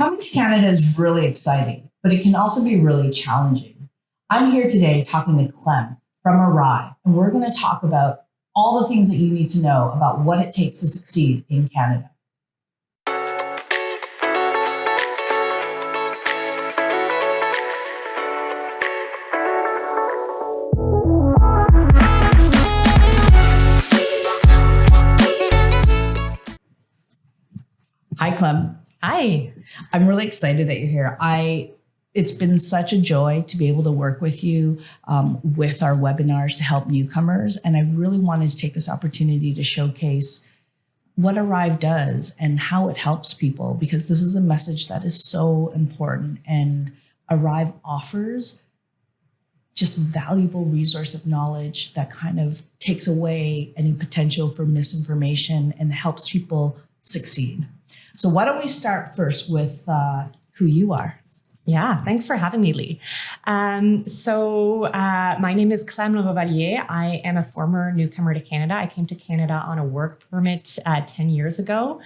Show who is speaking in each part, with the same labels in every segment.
Speaker 1: Coming to Canada is really exciting, but it can also be really challenging. I'm here today talking to Clem from Arrive, and we're going to talk about all the things that you need to know about what it takes to succeed in Canada. Hi, Clem.
Speaker 2: Hi.
Speaker 1: I'm really excited that you're here. It's been such a joy to be able to work with you with our webinars to help newcomers. And I really wanted to take this opportunity to showcase what Arrive does and how it helps people, because this is a message that is so important. And Arrive offers just valuable resource of knowledge that kind of takes away any potential for misinformation and helps people succeed. So why don't we start first with who you are?
Speaker 2: Yeah, thanks for having me, Lee. My name is Clem Leveau-Vallier. I am a former newcomer to Canada. I came to Canada on a work permit 10 years ago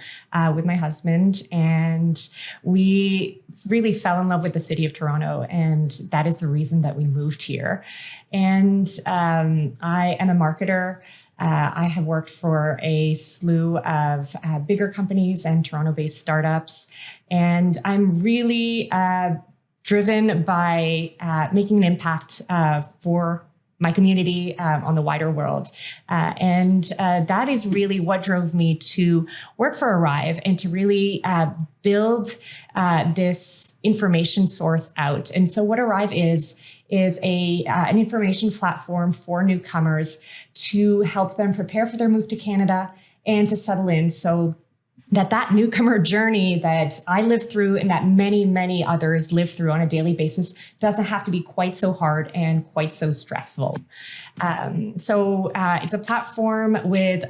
Speaker 2: with my husband, and we really fell in love with the city of Toronto, and that is the reason that we moved here. And I am a marketer. I have worked for a slew of bigger companies and Toronto-based startups, and I'm really driven by making an impact for my community on the wider world. And that is really what drove me to work for Arrive and to really build this information source out. And so what Arrive is an information platform for newcomers to help them prepare for their move to Canada and to settle in, so that newcomer journey that I lived through and that many, many others live through on a daily basis doesn't have to be quite so hard and quite so stressful. It's a platform with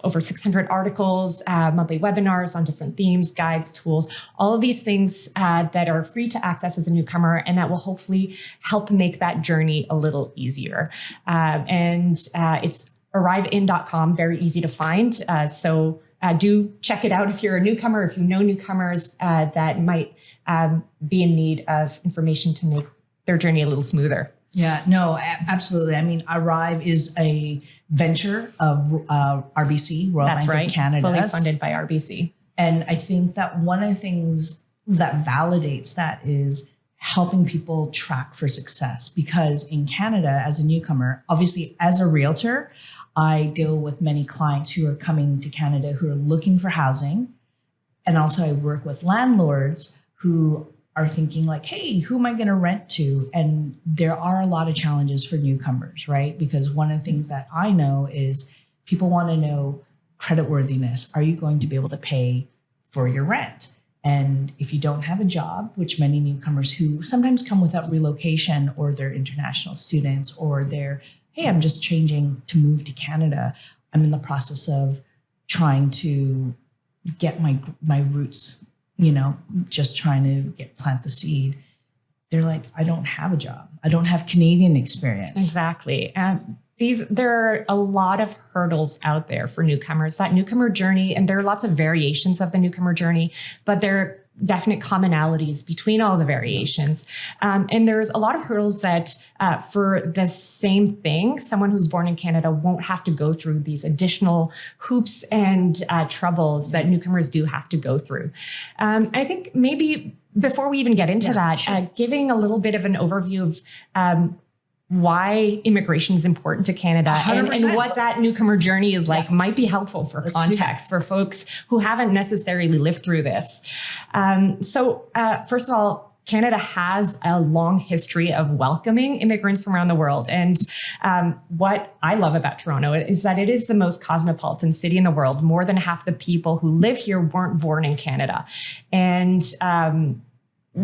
Speaker 2: over 600 articles, monthly webinars on different themes, guides, tools, all of these things that are free to access as a newcomer, and that will hopefully help make that journey a little easier. It's arrivein.com, very easy to find. Do check it out if you're a newcomer, if you know newcomers that might be in need of information to make their journey a little smoother.
Speaker 1: Yeah, no, absolutely. I mean, Arrive is a venture of RBC, Royal Bank of Canada.
Speaker 2: Fully funded by RBC.
Speaker 1: And I think that one of the things that validates that is helping people track for success. Because in Canada, as a newcomer, obviously as a realtor, I deal with many clients who are coming to Canada who are looking for housing. And also I work with landlords who are thinking like, hey, who am I going to rent to? And there are a lot of challenges for newcomers, right? Because one of the things that I know is people want to know creditworthiness. Are you going to be able to pay for your rent? And if you don't have a job, which many newcomers who sometimes come without relocation, or they're international students, or they're, hey, I'm just changing to move to Canada. I'm in the process of trying to get my roots, just trying to plant the seed. They're like, I don't have a job. I don't have Canadian experience.
Speaker 2: Exactly. There are a lot of hurdles out there for newcomers, that newcomer journey, and there are lots of variations of the newcomer journey, but there are definite commonalities between all the variations. And there's a lot of hurdles that for the same thing, someone who's born in Canada won't have to go through these additional hoops and troubles that newcomers do have to go through. I think maybe before we even get into that, giving a little bit of an overview of why immigration is important to Canada and what that newcomer journey is like might be helpful for context for folks who haven't necessarily lived through this. First of all, Canada has a long history of welcoming immigrants from around the world. And what I love about Toronto is that it is the most cosmopolitan city in the world. More than half the people who live here weren't born in Canada. And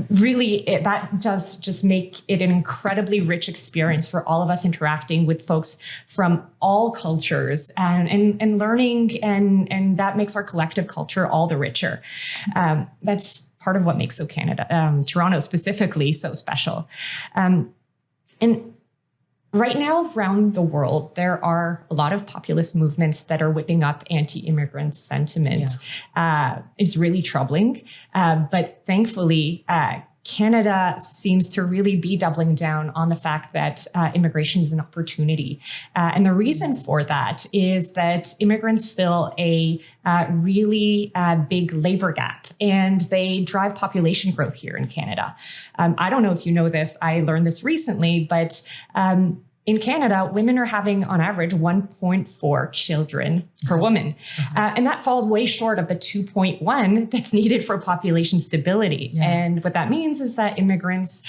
Speaker 2: really, that does just make it an incredibly rich experience for all of us interacting with folks from all cultures and learning, and that makes our collective culture all the richer. That's part of what makes Toronto specifically so special. And Right now, around the world, there are a lot of populist movements that are whipping up anti-immigrant sentiment. It's really troubling. But thankfully, Canada seems to really be doubling down on the fact that immigration is an opportunity. And the reason for that is that immigrants fill a really big labor gap, and they drive population growth here in Canada. I don't know if you know this, I learned this recently, but in Canada, women are having, on average, 1.4 children per woman. And that falls way short of the 2.1 that's needed for population stability. And what that means is that immigrants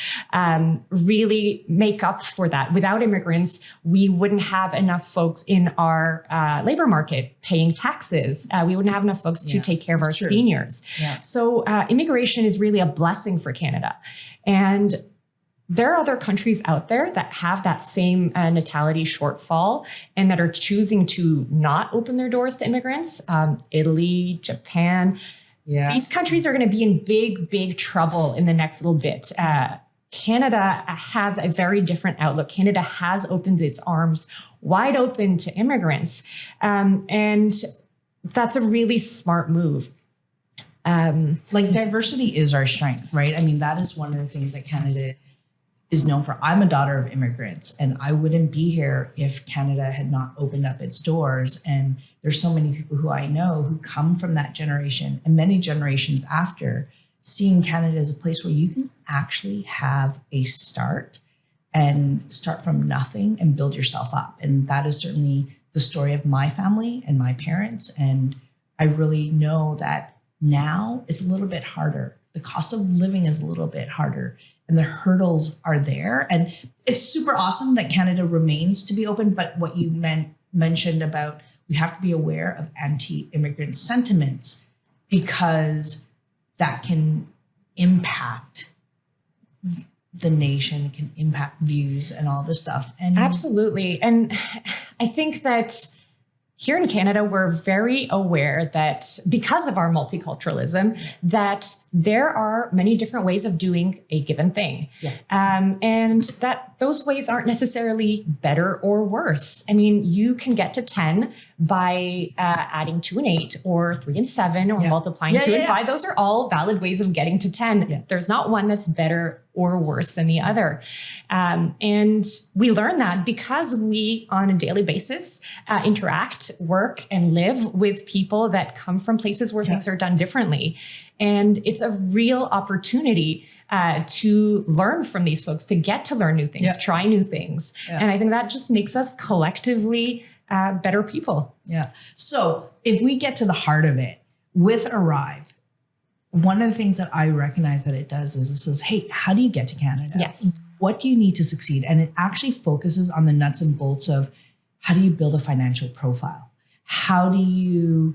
Speaker 2: really make up for that. Without immigrants, we wouldn't have enough folks in our labor market paying taxes. We wouldn't have enough folks to take care of our seniors. So immigration is really a blessing for Canada. And there are other countries out there that have that same natality shortfall and that are choosing to not open their doors to immigrants. Italy, Japan. These countries are going to be in big, big trouble in the next little bit. Canada has a very different outlook. Canada has opened its arms wide open to immigrants. And that's a really smart move.
Speaker 1: Like diversity is our strength, right? I mean, that is one of the things that Canada is known for. I'm a daughter of immigrants, and I wouldn't be here if Canada had not opened up its doors. And there's so many people who I know who come from that generation and many generations after, seeing Canada as a place where you can actually have a start and start from nothing and build yourself up. And that is certainly the story of my family and my parents. And I really know that now it's a little bit harder. The cost of living is a little bit harder, and the hurdles are there. And it's super awesome that Canada remains to be open. But what you mentioned about, we have to be aware of anti-immigrant sentiments, because that can impact the nation, can impact views and all this stuff. And
Speaker 2: absolutely. And I think that here in Canada, we're very aware that because of our multiculturalism, that there are many different ways of doing a given thing. And that those ways aren't necessarily better or worse. I mean, you can get to 10 by adding 2 and 8 or 3 and 7 or multiplying 2 and 5. Those are all valid ways of getting to 10. There's not one that's better or worse than the other. And we learn that because we, on a daily basis, interact, work, and live with people that come from places where things are done differently. And it's a real opportunity to learn from these folks, to get to learn new things, try new things. And I think that just makes us collectively better people.
Speaker 1: So if we get to the heart of it, with Arrive, one of the things that I recognize that it does is it says, hey, how do you get to Canada? What do you need to succeed? And it actually focuses on the nuts and bolts of, how do you build a financial profile? How do you,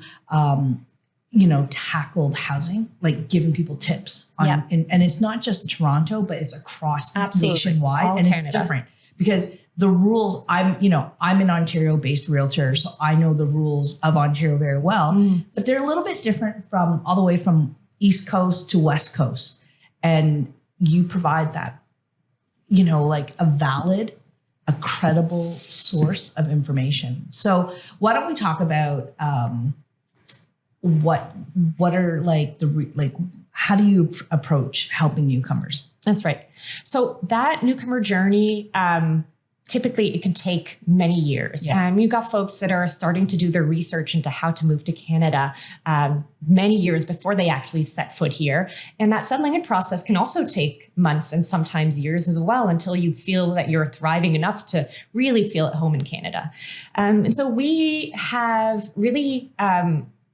Speaker 1: tackle housing, like giving people tips on, and it's not just Toronto, but it's across nationwide. All and Canada. It's different because the rules, I'm an Ontario-based realtor, so I know the rules of Ontario very well, but they're a little bit different from all the way from East Coast to West Coast. And you provide that, like a valid, a credible source of information. So why don't we talk about what are how do you approach helping newcomers?
Speaker 2: That's right. So that newcomer journey, typically it can take many years. You've got folks that are starting to do their research into how to move to Canada many years before they actually set foot here. And that settling in process can also take months and sometimes years as well, until you feel that you're thriving enough to really feel at home in Canada. And so we have really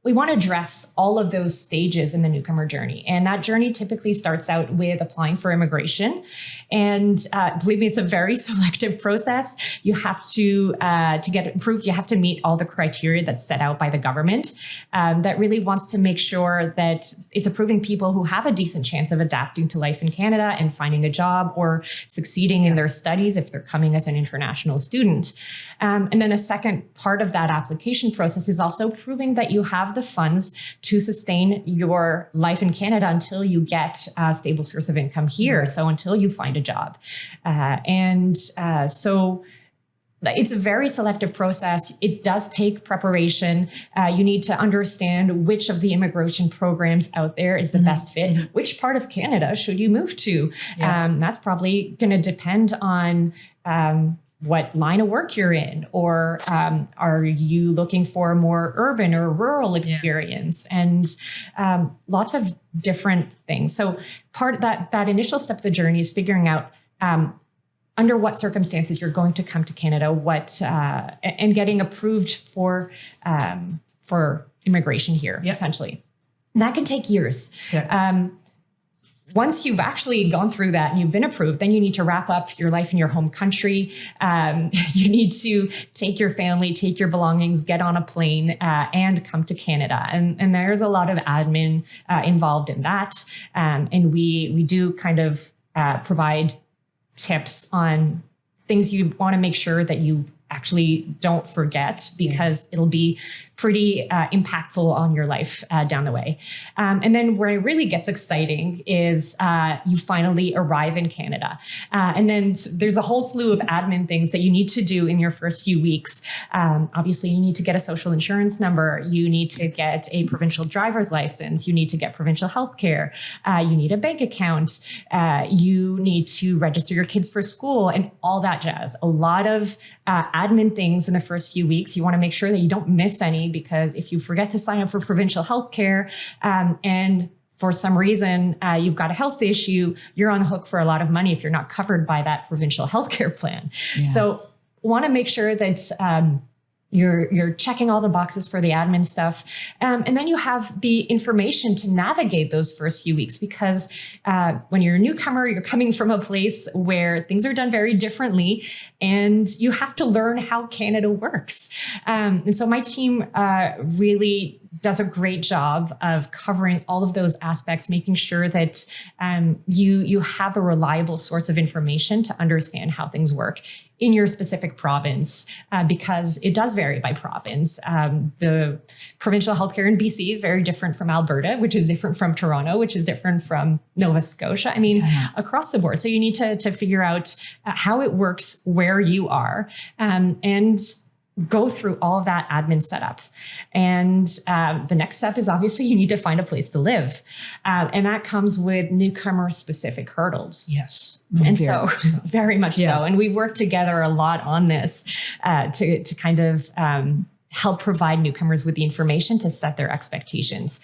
Speaker 2: we want to address all of those stages in the newcomer journey. And that journey typically starts out with applying for immigration. And believe me, it's a very selective process. You have to get approved, you have to meet all the criteria that's set out by the government that really wants to make sure that it's approving people who have a decent chance of adapting to life in Canada and finding a job or succeeding in their studies if they're coming as an international student. And then a second part of that application process is also proving that you have the funds to sustain your life in Canada until you get a stable source of income here. So until you find a job. So it's a very selective process. It does take preparation. You need to understand which of the immigration programs out there is the best fit. Which part of Canada should you move to? That's probably going to depend on what line of work you're in, or are you looking for a more urban or rural experience, and lots of different things. So part of that initial step of the journey is figuring out under what circumstances you're going to come to Canada, and getting approved for immigration here, essentially. And that can take years. Once you've actually gone through that and you've been approved, then you need to wrap up your life in your home country. You need to take your family, take your belongings, get on a plane, and come to Canada. And there's a lot of admin involved in that. And we do kind of provide tips on things you want to make sure that you actually don't forget, because it'll be pretty impactful on your life down the way. And then where it really gets exciting is you finally arrive in Canada. And then there's a whole slew of admin things that you need to do in your first few weeks. Obviously, you need to get a social insurance number. You need to get a provincial driver's license. You need to get provincial health care. You need a bank account. You need to register your kids for school and all that jazz. A lot of admin things in the first few weeks. You want to make sure that you don't miss any, because if you forget to sign up for provincial health care and for some reason you've got a health issue, you're on the hook for a lot of money if you're not covered by that provincial healthcare plan. So want to make sure that you're checking all the boxes for the admin stuff. And then you have the information to navigate those first few weeks, because when you're a newcomer, you're coming from a place where things are done very differently, and you have to learn how Canada works. And so my team really does a great job of covering all of those aspects, making sure that you have a reliable source of information to understand how things work in your specific province, because it does vary by province. The provincial healthcare in BC is very different from Alberta, which is different from Toronto, which is different from Nova Scotia. I mean, across the board. So you need to figure out how it works where you are, and go through all of that admin setup. And the next step is obviously you need to find a place to live. And that comes with newcomer specific hurdles.
Speaker 1: Yes.
Speaker 2: And very much so. And we've worked together a lot on this to kind of help provide newcomers with the information to set their expectations.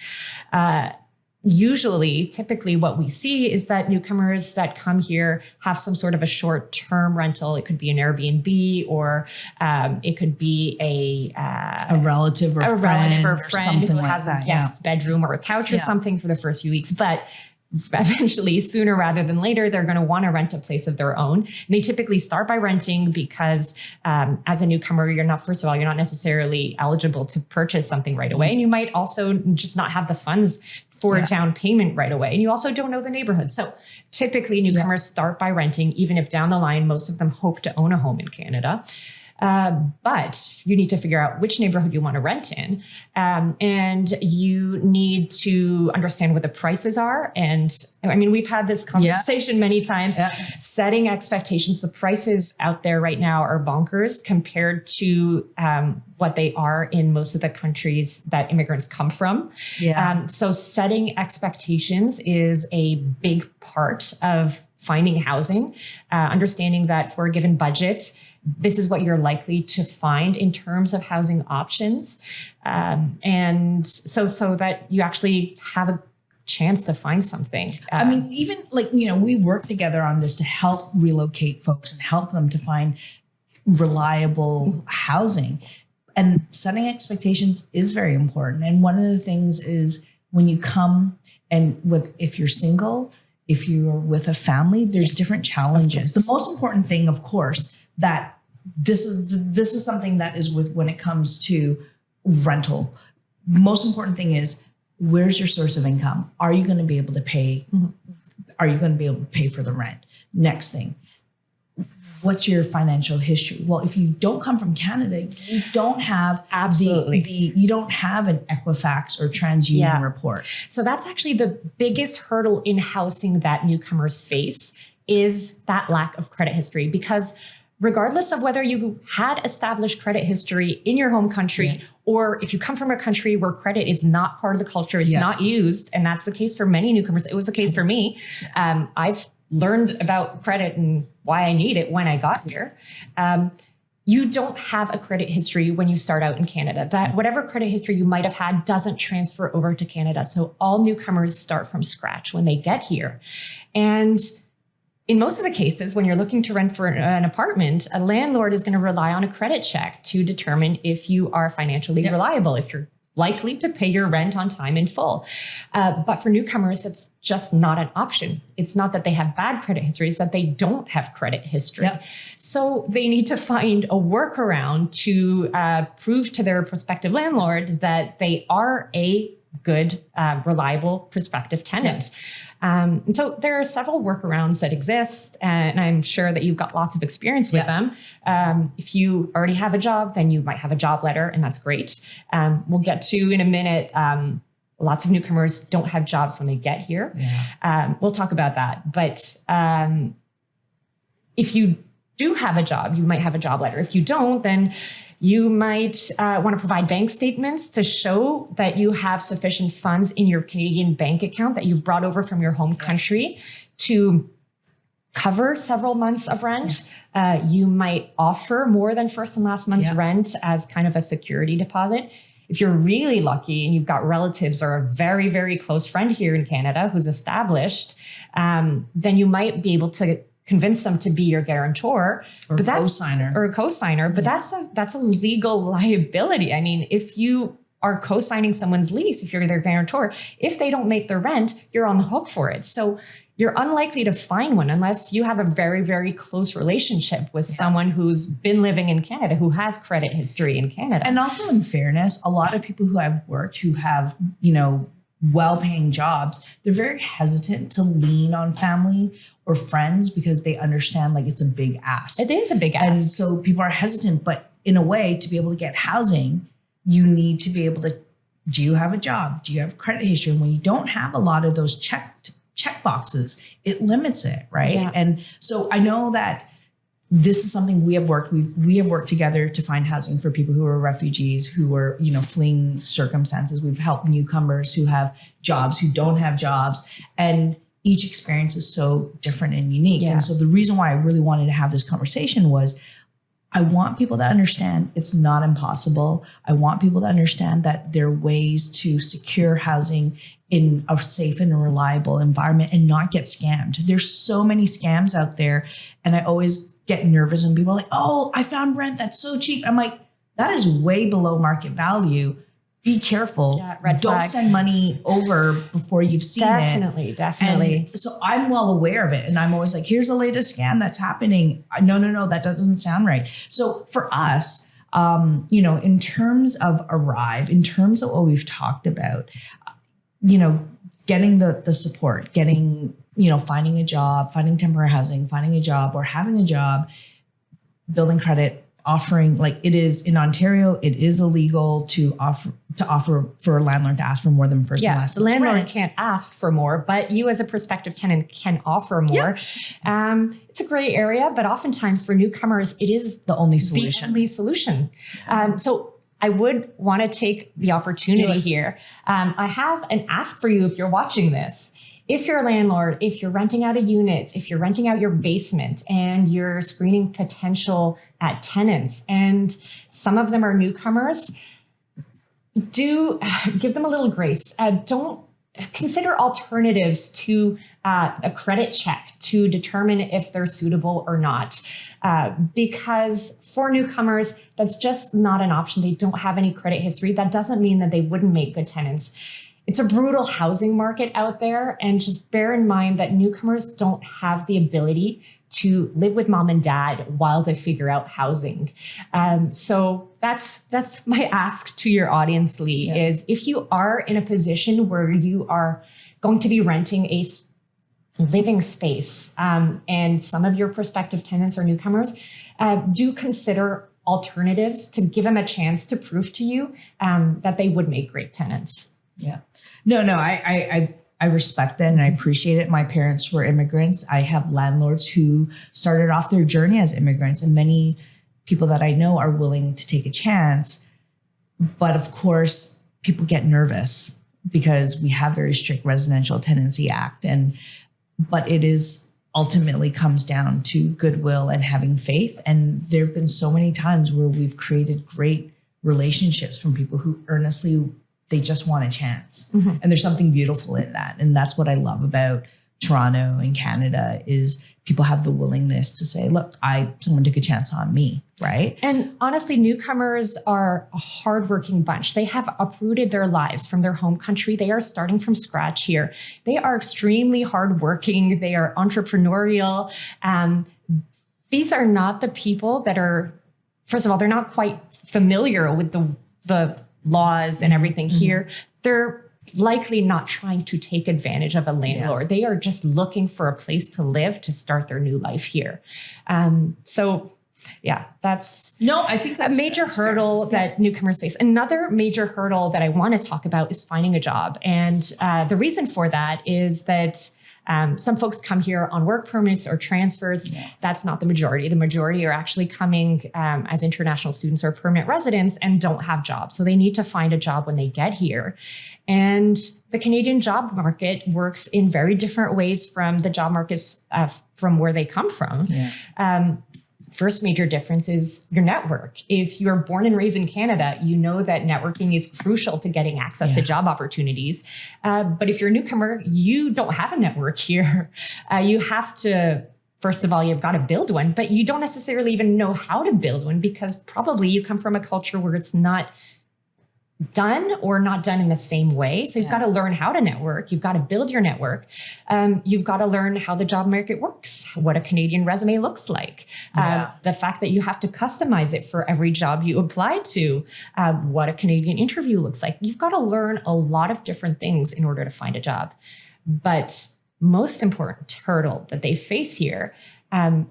Speaker 2: Typically what we see is that newcomers that come here have some sort of a short-term rental. It could be an Airbnb, or it could be a relative or friend who has a guest bedroom or a couch or something for the first few weeks. But eventually, sooner rather than later, they're going to want to rent a place of their own. And they typically start by renting because as a newcomer, you're not necessarily eligible to purchase something right away. And you might also just not have the funds for a down payment right away. And you also don't know the neighborhood. So typically newcomers start by renting, even if down the line, most of them hope to own a home in Canada. But you need to figure out which neighborhood you want to rent in. And you need to understand what the prices are. And I mean, we've had this conversation many times, setting expectations. The prices out there right now are bonkers compared to what they are in most of the countries that immigrants come from. So setting expectations is a big part of finding housing, understanding that for a given budget, this is what you're likely to find in terms of housing options. And so that you actually have a chance to find something.
Speaker 1: I mean, even we work together on this to help relocate folks and help them to find reliable housing. And setting expectations is very important. And one of the things is when you come if you're single, if you're with a family, there's different challenges. The most important thing, of course, that this is something that is when it comes to rental. Most important thing is, where's your source of income? Are you going to be able to pay? Are you going to be able to pay for the rent? Next thing, what's your financial history? Well, if you don't come from Canada, you don't have you don't have an Equifax or TransUnion report.
Speaker 2: So that's actually the biggest hurdle in housing that newcomers face, is that lack of credit history, because regardless of whether you had established credit history in your home country, or if you come from a country where credit is not part of the culture, it's not used. And that's the case for many newcomers. It was the case for me. I've learned about credit and why I need it when I got here. You don't have a credit history when you start out in Canada. That whatever credit history you might have had doesn't transfer over to Canada. So all newcomers start from scratch when they get here. And in most of the cases, when you're looking to rent for an apartment, a landlord is going to rely on a credit check to determine if you are financially reliable, if you're likely to pay your rent on time in full. But for newcomers, it's just not an option. It's not that they have bad credit history, it's that they don't have credit history. So they need to find a workaround to prove to their prospective landlord that they are a good, reliable prospective tenant. And so there are several workarounds that exist, and I'm sure that you've got lots of experience with them. If you already have a job, then you might have a job letter, and that's great. We'll get to in a minute. Lots of newcomers don't have jobs when they get here. We'll talk about that. But if you do have a job, you might have a job letter. If you don't, then you might want to provide bank statements to show that you have sufficient funds in your Canadian bank account that you've brought over from your home country to cover several months of rent. You might offer more than first and last month's rent as kind of a security deposit. If you're really lucky and you've got relatives or a very, very close friend here in Canada who's established, then you might be able to convince them to be your guarantor
Speaker 1: or
Speaker 2: co-signer. But that's a legal liability. I mean, if you are co-signing someone's lease, if you're their guarantor, if they don't make their rent, you're on the hook for it. So you're unlikely to find one unless you have a very, very close relationship with someone who's been living in Canada, who has credit history in Canada.
Speaker 1: And also, in fairness, a lot of people who I've worked, who have, well-paying jobs, they're very hesitant to lean on family or friends because they understand like it's a big ask.
Speaker 2: It is a big ask.
Speaker 1: And so people are hesitant, but in a way, to be able to get housing, you need to be able to, do you have a job? Do you have credit history? And when you don't have a lot of those check boxes, it limits it, right? And so I know that this is something we have worked together to find housing for people who are refugees, who are, fleeing circumstances. We've helped newcomers who have jobs, who don't have jobs, and each experience is so different and unique. And so the reason why I really wanted to have this conversation was I want people to understand it's not impossible. I want people to understand that there are ways to secure housing in a safe and reliable environment and not get scammed. There's so many scams out there. And I always get nervous when people are like, oh, I found rent that's so cheap. I'm like, that is way below market value. Be careful.
Speaker 2: Red
Speaker 1: Don't
Speaker 2: flag.
Speaker 1: send money over before you've seen it.
Speaker 2: Definitely.
Speaker 1: And so I'm well aware of it. And I'm always like, here's the latest scam that's happening. No, that doesn't sound right. So for us, in terms of Arrive, in terms of what we've talked about, getting the support, getting, finding a job, finding temporary housing, finding a job or having a job, building credit, offering, like it is in Ontario, it is illegal to offer for a landlord to ask for more than first and last.
Speaker 2: The landlord
Speaker 1: rent.
Speaker 2: can't ask for more, but you as a prospective tenant can offer more. It's a gray area, but oftentimes for newcomers, it is
Speaker 1: the only solution.
Speaker 2: So I would want to take the opportunity here. I have an ask for you if you're watching this. If you're a landlord, if you're renting out a unit, if you're renting out your basement and you're screening potential tenants, and some of them are newcomers, do give them a little grace. Don't consider alternatives to a credit check to determine if they're suitable or not. Because for newcomers, that's just not an option. They don't have any credit history. That doesn't mean that they wouldn't make good tenants. It's a brutal housing market out there. And just bear in mind that newcomers don't have the ability to live with mom and dad while they figure out housing. So that's my ask to your audience, Lee, is if you are in a position where you are going to be renting a living space, and some of your prospective tenants are newcomers, do consider alternatives to give them a chance to prove to you that they would make great tenants.
Speaker 1: Yeah. No, I I respect that and I appreciate it. My parents were immigrants. I have landlords who started off their journey as immigrants, and many people that I know are willing to take a chance. But of course, people get nervous because we have very strict Residential Tenancy Act, but it is ultimately comes down to goodwill and having faith. And there have been so many times where we've created great relationships from people who earnestly, they just want a chance. Mm-hmm. And there's something beautiful in that. And that's what I love about Toronto and Canada is people have the willingness to say, look, someone took a chance on me, right?
Speaker 2: And honestly, newcomers are a hardworking bunch. They have uprooted their lives from their home country. They are starting from scratch here. They are extremely hardworking. They are entrepreneurial. These are not the people that are, first of all, they're not quite familiar with the laws and everything here. They're likely not trying to take advantage of a landlord. Yeah. They are just looking for a place to live to start their new life here. So yeah, I think that's a major hurdle that newcomers face. Another major hurdle that I want to talk about is finding a job. And the reason for that is that some folks come here on work permits or transfers. Yeah. That's not the majority. The majority are actually coming as international students or permanent residents and don't have jobs. So they need to find a job when they get here. And the Canadian job market works in very different ways from the job markets from where they come from. Yeah. First major difference is your network. If you're born and raised in Canada, you know that networking is crucial to getting access to job opportunities. But if you're a newcomer, you don't have a network here. You have to, first of all, you've got to build one, but you don't necessarily even know how to build one because probably you come from a culture where it's not done or not done in the same way. So you've got to learn how to network. You've got to build your network. You've got to learn how the job market works, what a Canadian resume looks like. The fact that you have to customize it for every job you apply to, what a Canadian interview looks like. You've got to learn a lot of different things in order to find a job. But most important hurdle that they face here,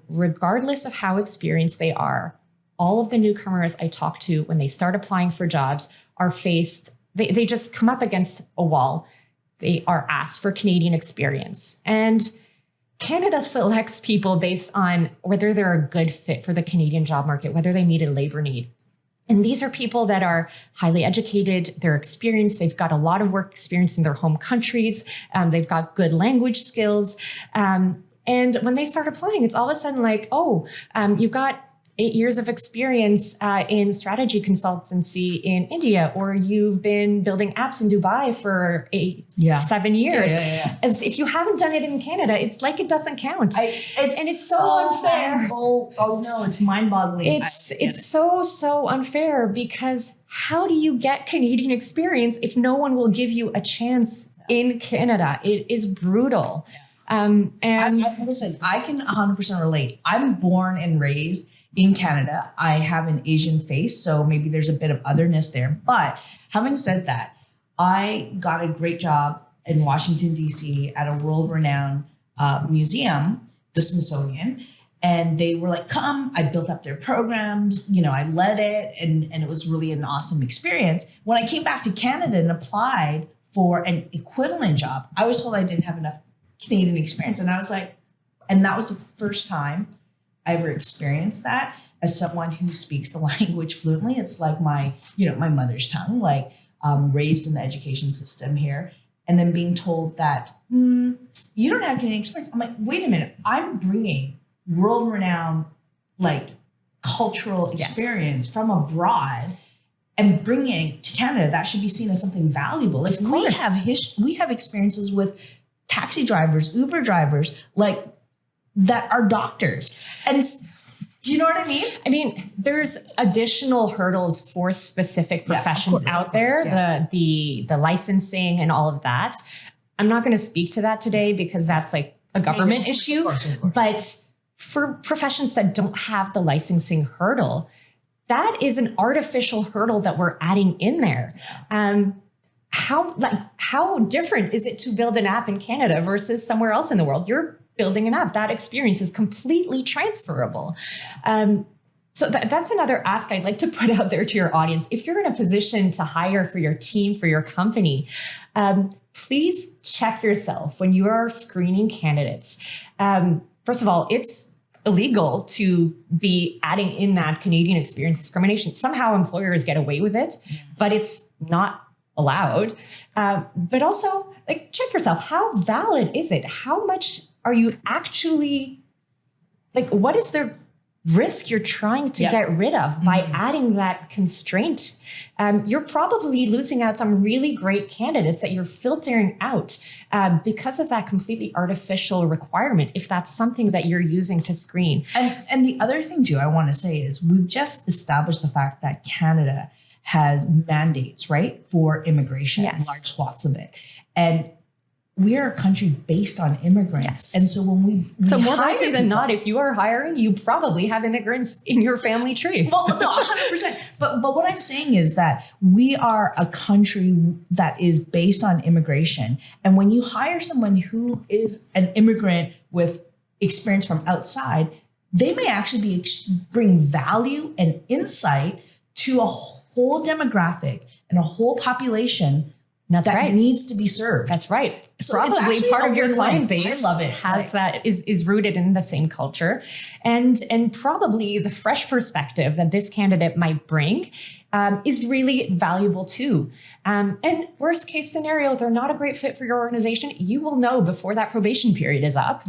Speaker 2: regardless of how experienced they are, all of the newcomers I talk to when they start applying for jobs are they just come up against a wall. They are asked for Canadian experience. And Canada selects people based on whether they're a good fit for the Canadian job market, whether they meet a labor need. And these are people that are highly educated, they're experienced, they've got a lot of work experience in their home countries, they've got good language skills. And when they start applying, it's all of a sudden like, you've got 8 years of experience in strategy consultancy in India, or you've been building apps in Dubai for 7 years. As if you haven't done it in Canada, it's like it doesn't count. It's so unfair.
Speaker 1: Oh no, it's mind-boggling.
Speaker 2: It's so unfair because how do you get Canadian experience if no one will give you a chance in Canada? It is brutal.
Speaker 1: Listen, I can 100% relate. I'm born and raised in Canada. I have an Asian face, so maybe there's a bit of otherness there. But having said that, I got a great job in Washington, D.C. at a world-renowned museum, the Smithsonian. And they were like, come, I built up their programs, I led it, and it was really an awesome experience. When I came back to Canada and applied for an equivalent job, I was told I didn't have enough Canadian experience. And I was like, and that was the first time I ever experienced that as someone who speaks the language fluently. It's like my mother's tongue, raised in the education system here. And then being told that, you don't have Canadian experience. I'm like, wait a minute, I'm bringing world-renowned, cultural experience from abroad and bringing it to Canada. That should be seen as something valuable. If we have experiences with taxi drivers, Uber drivers, that are doctors. And do you know what I mean?
Speaker 2: I mean, there's additional hurdles for specific professions out there, the licensing and all of that. I'm not going to speak to that today because that's a government issue. Of course. But for professions that don't have the licensing hurdle, that is an artificial hurdle that we're adding in there. How different is it to build an app in Canada versus somewhere else in the world? You're building an app. That experience is completely transferable. So that's another ask I'd like to put out there to your audience. If you're in a position to hire for your team, for your company, please check yourself when you are screening candidates. First of all, it's illegal to be adding in that Canadian experience discrimination. Somehow employers get away with it, but it's not allowed. But also, like, check yourself. How valid is it? How much are you actually, like, what is the risk you're trying to get rid of by adding that constraint? You're probably losing out some really great candidates that you're filtering out because of that completely artificial requirement, if that's something that you're using to screen.
Speaker 1: And the other thing too, I want to say is we've just established the fact that Canada has mandates, right, for immigration, large swaths of it. And we are a country based on immigrants. And so when we
Speaker 2: so more likely than
Speaker 1: people,
Speaker 2: not, if you are hiring, you probably have immigrants in your family tree.
Speaker 1: Well, no, 100%. But what I'm saying is that we are a country that is based on immigration. And when you hire someone who is an immigrant with experience from outside, they may actually bring value and insight to a whole demographic and a whole population that needs to be served.
Speaker 2: That's right.
Speaker 1: So
Speaker 2: probably part of your client base
Speaker 1: I love it.
Speaker 2: has that is rooted in the same culture, and probably the fresh perspective that this candidate might bring is really valuable too. And worst case scenario, they're not a great fit for your organization. You will know before that probation period is up.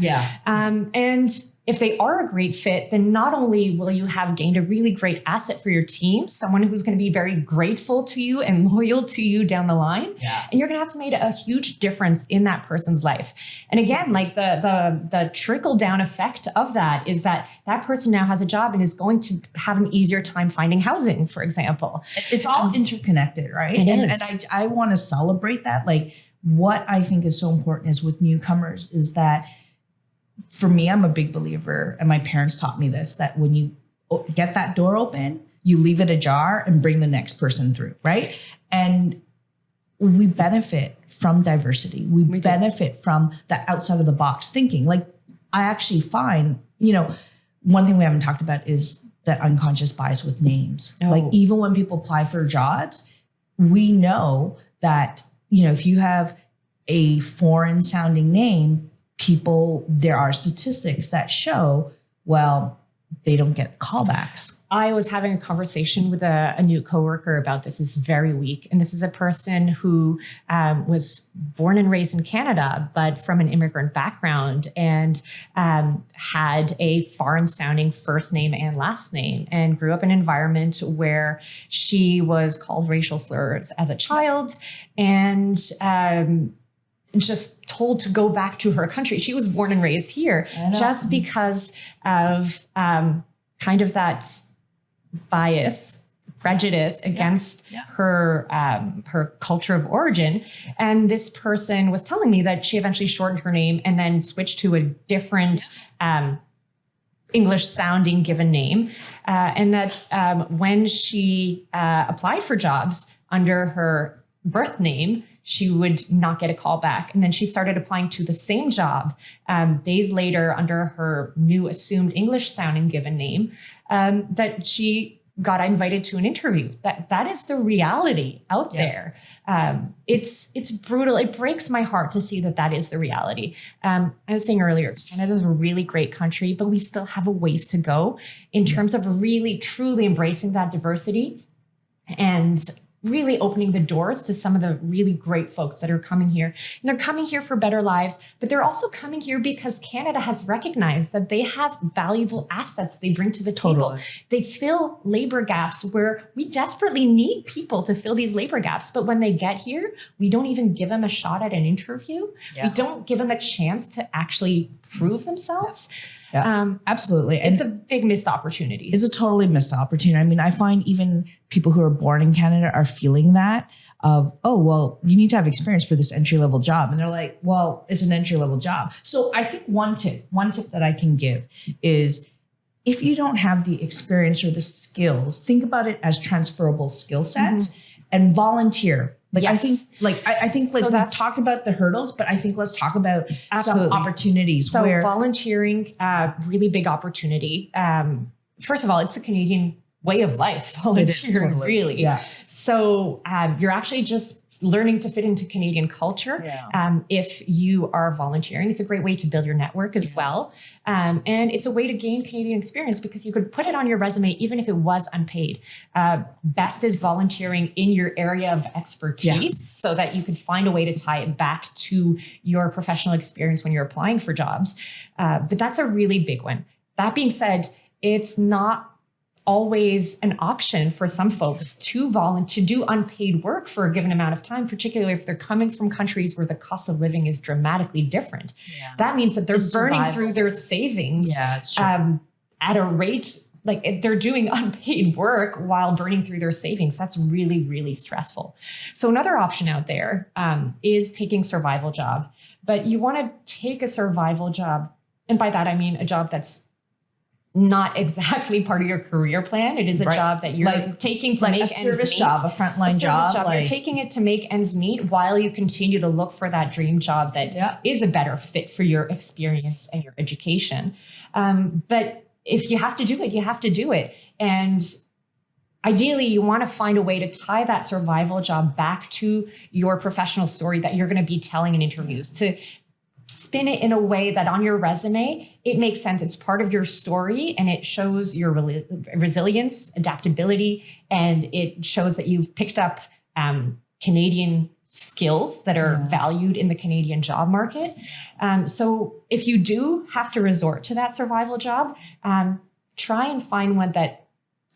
Speaker 2: And if they are a great fit, then not only will you have gained a really great asset for your team, someone who's going to be very grateful to you and loyal to you down the line, and you're going to have to make a huge difference in that person's life. And again, like the trickle down effect of that is that person now has a job and is going to have an easier time finding housing, for example.
Speaker 1: It's all interconnected, right?
Speaker 2: And
Speaker 1: I want to celebrate that. Like, what I think is so important is with newcomers is that, for me, I'm a big believer, and my parents taught me this, that when you get that door open, you leave it ajar and bring the next person through, right? And we benefit from diversity. We benefit from that outside of the box thinking. Like, I actually find, one thing we haven't talked about is that unconscious bias with names. Like, even when people apply for jobs, we know that, if you have a foreign sounding name, there are statistics that show, well, they don't get callbacks.
Speaker 2: I was having a conversation with a new coworker about this very week. And this is a person who was born and raised in Canada, but from an immigrant background, and had a foreign sounding first name and last name, and grew up in an environment where she was called racial slurs as a child, and just told to go back to her country. She was born and raised here just because of kind of that bias, prejudice against her culture of origin. And this person was telling me that she eventually shortened her name and then switched to a different English sounding given name. And that when she applied for jobs under her birth name, she would not get a call back. And then she started applying to the same job days later under her new assumed English sounding given name, that she got invited to an interview. That is the reality out there. It's brutal. It breaks my heart to see that is the reality. I was saying earlier, Canada is a really great country, but we still have a ways to go in terms of really, truly embracing that diversity and really opening the doors to some of the really great folks that are coming here. And they're coming here for better lives, but they're also coming here because Canada has recognized that they have valuable assets they bring to the table. They fill labor gaps where we desperately need people to fill these labor gaps. But when they get here, we don't even give them a shot at an interview. We don't give them a chance to actually prove themselves.
Speaker 1: Absolutely.
Speaker 2: It's a big missed opportunity.
Speaker 1: It's a totally missed opportunity. I mean, I find even people who are born in Canada are feeling that of, oh, well, you need to have experience for this entry-level job. And they're like, well, it's an entry-level job. So I think one tip that I can give is, if you don't have the experience or the skills, think about it as transferable skill sets and volunteer. I think so we've talked about the hurdles, but I think let's talk about some opportunities.
Speaker 2: So volunteering, really big opportunity. first of all, it's the Canadian way of life, volunteering,
Speaker 1: totally.
Speaker 2: really.
Speaker 1: Yeah.
Speaker 2: So you're actually just learning to fit into Canadian culture.
Speaker 1: Yeah.
Speaker 2: If you are volunteering, it's a great way to build your network as well. And it's a way to gain Canadian experience because you could put it on your resume, even if it was unpaid. Best is volunteering in your area of expertise so that you can find a way to tie it back to your professional experience when you're applying for jobs. But that's a really big one. That being said, it's not always an option for some folks to do unpaid work for a given amount of time, particularly if they're coming from countries where the cost of living is dramatically different. Yeah. That means that they're burning through their savings at a rate, like if they're doing unpaid work while burning through their savings. That's really, really stressful. So another option out there is taking survival job, but you want to take a survival job. And by that, I mean a job that's not exactly part of your career plan. It is a job that you're taking to make ends meet. A service job, a frontline job. You're taking it to make ends meet while you continue to look for that dream job that is a better fit for your experience and your education. But if you have to do it, you have to do it. And ideally, you want to find a way to tie that survival job back to your professional story that you're going to be telling in interviews, to spin it in a way that on your resume, it makes sense. It's part of your story and it shows your resilience, adaptability, and it shows that you've picked up Canadian skills that are valued in the Canadian job market. So if you do have to resort to that survival job, try and find one that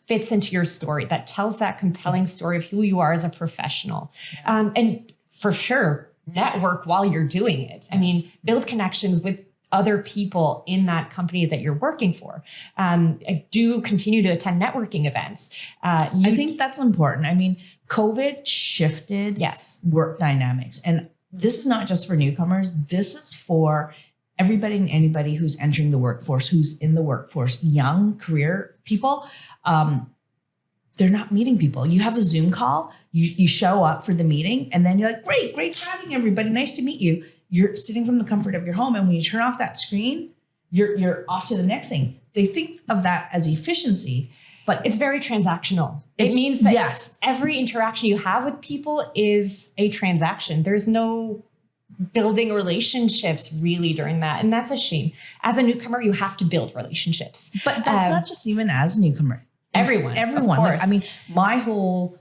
Speaker 2: fits into your story, that tells that compelling story of who you are as a professional. And for sure, network while you're doing it. I mean, build connections with other people in that company that you're working for. I do continue to attend networking events. I
Speaker 1: think that's important. I mean, COVID shifted work dynamics. And this is not just for newcomers. This is for everybody and anybody who's entering the workforce, who's in the workforce, young career people. They're not meeting people. You have a Zoom call, you show up for the meeting, and then you're like, great chatting, everybody. Nice to meet you. You're sitting from the comfort of your home. And when you turn off that screen, you're off to the next thing. They think of that as efficiency, but
Speaker 2: it's very transactional. It means that every interaction you have with people is a transaction. There's no building relationships really during that. And that's a shame. As a newcomer, you have to build relationships.
Speaker 1: But that's not just even as a newcomer.
Speaker 2: Everyone.
Speaker 1: Like, I mean, my whole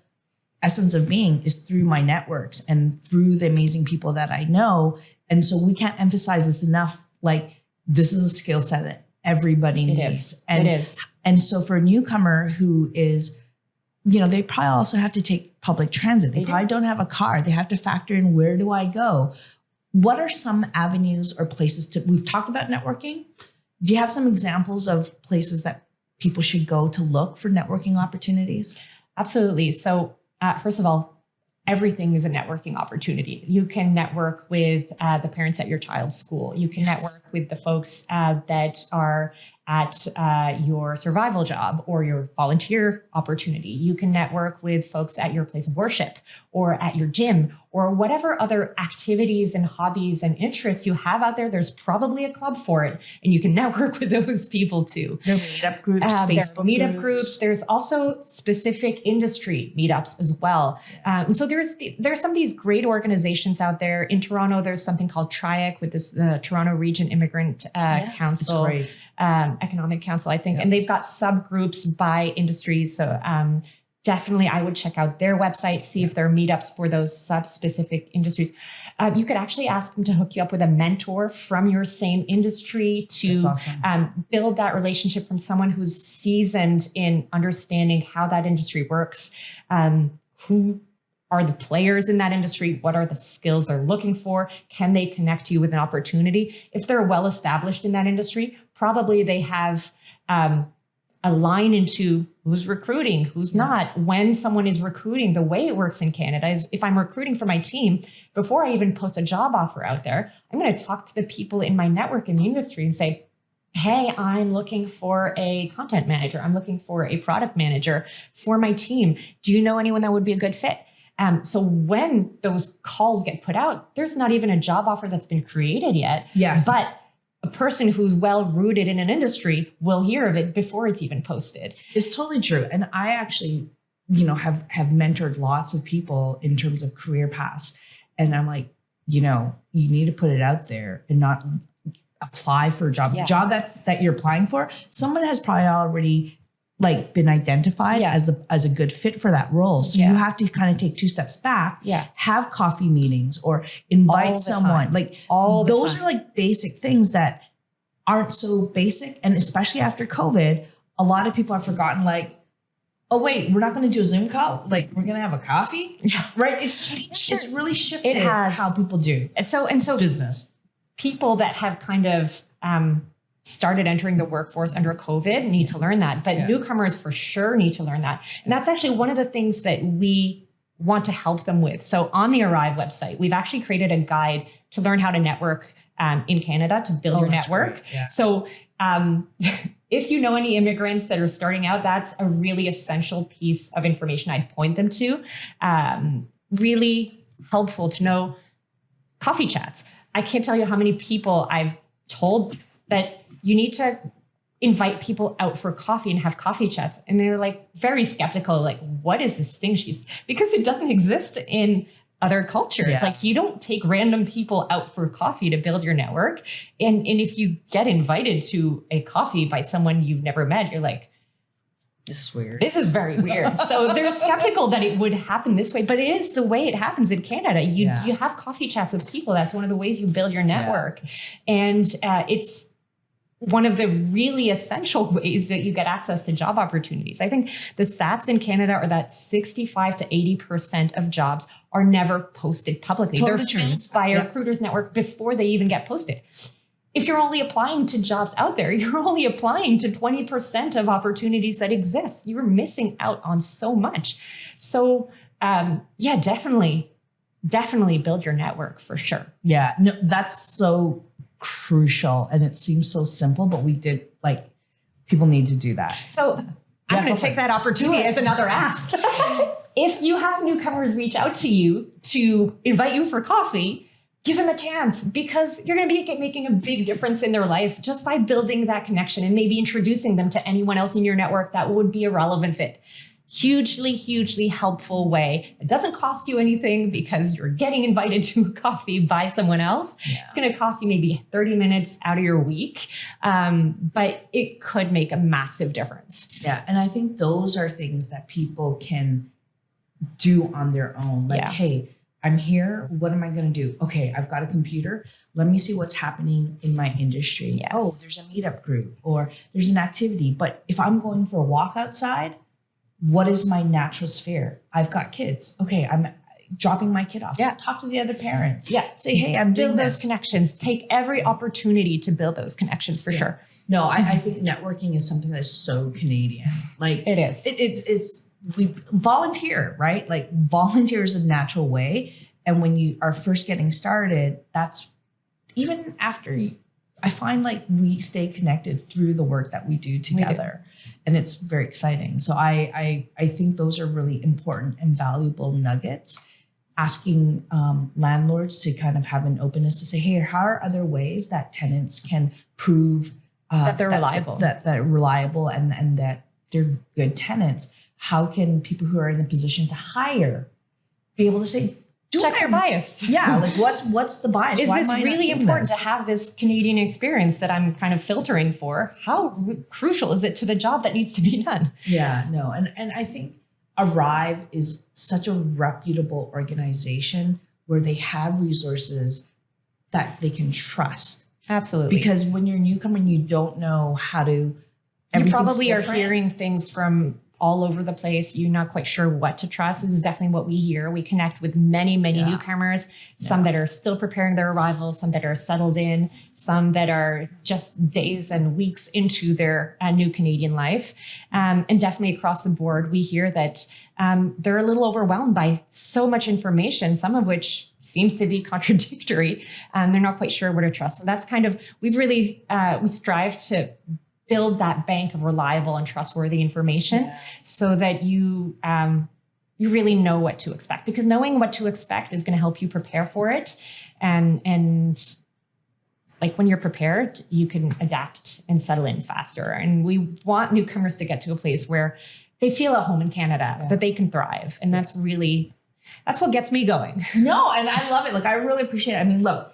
Speaker 1: essence of being is through my networks and through the amazing people that I know. And so we can't emphasize this enough. Like, this is a skill set that everybody needs.
Speaker 2: It is.
Speaker 1: And so for a newcomer who is, they probably also have to take public transit. They probably don't have a car. They have to factor in, where do I go? What are some avenues or places we've talked about networking. Do you have some examples of places that people should go to look for networking opportunities?
Speaker 2: Absolutely. So first of all, everything is a networking opportunity. You can network with the parents at your child's school. You can network with the folks that are at your survival job or your volunteer opportunity. You can network with folks at your place of worship or at your gym or whatever other activities and hobbies and interests you have out there. There's probably a club for it, and you can network with those people too.
Speaker 1: There are meetup groups, Facebook
Speaker 2: meetup groups. There's also specific industry meetups as well. So there's some of these great organizations out there. In Toronto, there's something called TRIAC with the Toronto Region Immigrant Council. Economic Council, I think, and they've got subgroups by industries. So definitely I would check out their website, see if there are meetups for those sub-specific industries. You could actually ask them to hook you up with a mentor from your same industry to build that relationship from someone who's seasoned in understanding how that industry works, who are the players in that industry? What are the skills they're looking for? Can they connect you with an opportunity? If they're well established in that industry, probably they have a line into who's recruiting, who's not. When someone is recruiting, the way it works in Canada is if I'm recruiting for my team, before I even post a job offer out there, I'm going to talk to the people in my network in the industry and say, hey, I'm looking for a content manager. I'm looking for a product manager for my team. Do you know anyone that would be a good fit? So when those calls get put out, there's not even a job offer that's been created yet.
Speaker 1: Yes.
Speaker 2: But a person who's well rooted in an industry will hear of it before it's even posted.
Speaker 1: It's totally true. And I actually, have mentored lots of people in terms of career paths. And I'm like, you need to put it out there and not apply for a job.
Speaker 2: Yeah.
Speaker 1: The job that you're applying for, someone has probably already been identified as a good fit for that role. So you have to kind of take 2 steps back, have coffee meetings or invite someone. Those are basic things that aren't so basic. And especially after COVID, a lot of people have forgotten oh wait, we're not going to do a Zoom call. We're going to have a coffee, right? It's changed. Sure. It's really shifted how people do
Speaker 2: so business. People that have kind of started entering the workforce under COVID need to learn that, but newcomers for sure need to learn that. And that's actually one of the things that we want to help them with. So on the Arrive website, we've actually created a guide to learn how to network in Canada, to build your network. Yeah. So if you know any immigrants that are starting out, that's a really essential piece of information I'd point them to. Really helpful to know coffee chats. I can't tell you how many people I've told that you need to invite people out for coffee and have coffee chats. And they're very skeptical, what is this thing because it doesn't exist in other cultures. Yeah. You don't take random people out for coffee to build your network. And if you get invited to a coffee by someone you've never met, you're like,
Speaker 1: this is weird.
Speaker 2: This is very weird. So they're skeptical that it would happen this way, but it is the way it happens in Canada. You have coffee chats with people. That's one of the ways you build your network. Yeah. And it's one of the really essential ways that you get access to job opportunities. I think the stats in Canada are that 65 to 80% of jobs are never posted publicly. Totally. They're filled by a recruiters network before they even get posted. If you're only applying to jobs out there, you're only applying to 20% of opportunities that exist. You're missing out on so much. So definitely build your network for sure.
Speaker 1: Yeah, no, that's so crucial. And it seems so simple, but people need to do that.
Speaker 2: So I'm going to take that opportunity as another ask. If you have newcomers reach out to you to invite you for coffee, give them a chance, because you're going to be making a big difference in their life just by building that connection and maybe introducing them to anyone else in your network that would be a relevant fit. Hugely, hugely helpful way. It doesn't cost you anything because you're getting invited to a coffee by someone else. Yeah. It's going to cost you maybe 30 minutes out of your week, but it could make a massive difference.
Speaker 1: Yeah. And I think those are things that people can do on their own. Hey, I'm here. What am I going to do? Okay, I've got a computer. Let me see what's happening in my industry. Yes. Oh, there's a meetup group or there's an activity. But if I'm going for a walk outside, what is my natural sphere? I've got kids. Okay, I'm dropping my kid off. Yeah. Talk to the other parents.
Speaker 2: Yeah.
Speaker 1: Say, hey, I'm doing
Speaker 2: build those connections. Take every opportunity to build those connections for sure.
Speaker 1: No, I think networking is something that's so Canadian.
Speaker 2: It is.
Speaker 1: We volunteer, right? Volunteer is a natural way. And when you are first getting started, that's even after I find we stay connected through the work that we do together. And it's very exciting. So I think those are really important and valuable nuggets. Asking landlords to kind of have an openness to say, hey, how are other ways that tenants can prove
Speaker 2: that they're reliable,
Speaker 1: that they're reliable and that they're good tenants? How can people who are in a position to hire be able to say,
Speaker 2: check your bias?
Speaker 1: Yeah, what's the bias?
Speaker 2: Is this really important to have this Canadian experience that I'm kind of filtering for? How crucial is it to the job that needs to be done?
Speaker 1: Yeah, no, and I think Arrive is such a reputable organization where they have resources that they can trust.
Speaker 2: Absolutely.
Speaker 1: Because when you're a newcomer and you don't know how to,
Speaker 2: you probably are hearing things from all over the place. You're not quite sure what to trust. This is definitely what we hear. We connect with many newcomers, some that are still preparing their arrival, some that are settled in, some that are just days and weeks into their new Canadian life. And definitely across the board, we hear that they're a little overwhelmed by so much information, some of which seems to be contradictory, and they're not quite sure where to trust. So that's kind of, we've really, we strive to build that bank of reliable and trustworthy information so that you really know what to expect, because knowing what to expect is going to help you prepare for it and like when you're prepared, you can adapt and settle in faster. And we want newcomers to get to a place where they feel at home in Canada, that they can thrive. And that's what gets me going.
Speaker 1: No, and I love it. Like, I really appreciate it. I mean, look,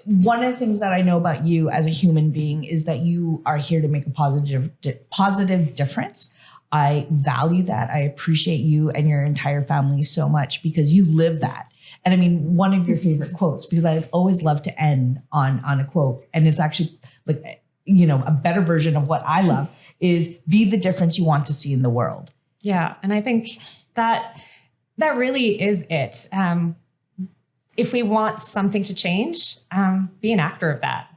Speaker 1: one of the things that I know about you as a human being is that you are here to make a positive difference. I value that. I appreciate you and your entire family so much because you live that. And I mean, one of your favorite quotes, because I've always loved to end on a quote, and it's actually like, a better version of what I love is be the difference you want to see in the world.
Speaker 2: Yeah. And I think that really is it. If we want something to change, be an actor of that.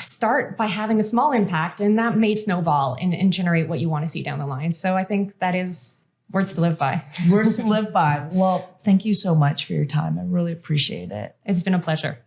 Speaker 2: Start by having a small impact, and that may snowball and generate what you want to see down the line. So I think that is words to live by.
Speaker 1: Words to live by. Well, thank you so much for your time. I really appreciate it.
Speaker 2: It's been a pleasure.